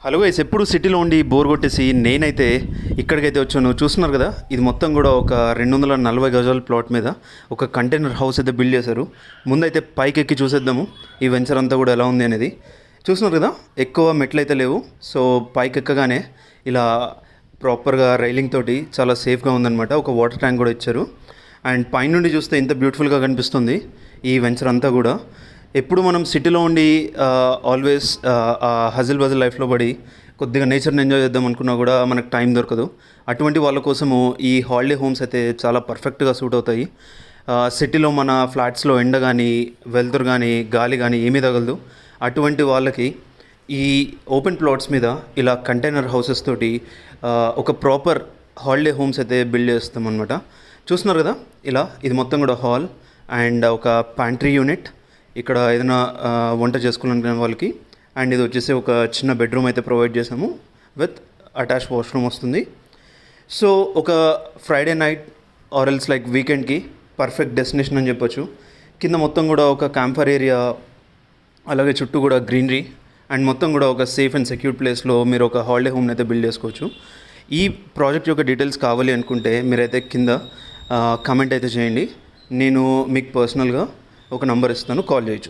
Hello guys, ఎప్పుడు సిటీలో ఉండి బోర్ కొట్టేసి నేనైతే ఇక్కడికైతే వచ్చాను. చూస్తున్నారు కదా, ఇది మొత్తం కూడా ఒక 240 గజాల ప్లాట్ మీద ఒక కంటైనర్ హౌస్ అయితే బిల్డ్ చేశారు. ముందైతే పైకి ఎక్కి చూసేద్దాము ఈ వెంచర్ అంతా కూడా ఎలా ఉంది అనేది. చూస్తున్నారు కదా, ఎక్కువ మెట్లు అయితే లేవు. సో పైకి ఎక్కగానే ఇలా ప్రాపర్గా రైలింగ్ తోటి చాలా సేఫ్గా ఉందన్నమాట. ఒక వాటర్ ట్యాంక్ కూడా ఇచ్చారు. అండ్ పైనుండి చూస్తే ఇంత బ్యూటిఫుల్గా కనిపిస్తుంది ఈ వెంచర్ అంతా కూడా. ఎప్పుడు మనం సిటీలో ఉండి ఆల్వేస్ హజిల్ బజిల్ లైఫ్లో పడి కొద్దిగా నేచర్ని ఎంజాయ్ చేద్దాం అనుకున్నా కూడా మనకు టైం దొరకదు. అటువంటి వాళ్ళ కోసము ఈ హాలిడే హోమ్స్ అయితే చాలా పర్ఫెక్ట్గా సూట్ అవుతాయి. సిటీలో మన ఫ్లాట్స్లో ఎండ కానీ వెలుతురు కానీ గాలి కానీ ఏమీ తగలదు. అటువంటి వాళ్ళకి ఈ ఓపెన్ ప్లాట్స్ మీద ఇలా కంటైనర్ హౌసెస్ తోటి ఒక ప్రాపర్ హాలిడే హోమ్స్ అయితే బిల్డ్ చేస్తాం అనమాట. చూస్తున్నారు కదా, ఇలా ఇది మొత్తం కూడా హాల్ అండ్ ఒక ప్యాంట్రీ యూనిట్, ఇక్కడ ఏదైనా వంట చేసుకోవాలనుకునే వాళ్ళకి. అండ్ ఇది వచ్చేసి ఒక చిన్న బెడ్రూమ్ అయితే ప్రొవైడ్ చేసాము విత్ అటాచ్ వాష్రూమ్ వస్తుంది. సో ఒక Friday night or else like వీకెండ్కి పర్ఫెక్ట్ డెస్టినేషన్ అని చెప్పొచ్చు. కింద మొత్తం కూడా ఒక క్యాంపర్ ఏరియా, అలాగే చుట్టూ కూడా గ్రీనరీ అండ్ మొత్తం కూడా ఒక సేఫ్ అండ్ సెక్యూర్ ప్లేస్లో మీరు ఒక హాలిడే హోమ్ని అయితే బిల్డ్ చేసుకోవచ్చు. ఈ ప్రాజెక్ట్ యొక్క డీటెయిల్స్ కావాలి అనుకుంటే మీరైతే కింద కమెంట్ అయితే చేయండి. నేను మీకు పర్సనల్గా ఒక నంబర్ ఇస్తాను, కాల్ చేయొచ్చు.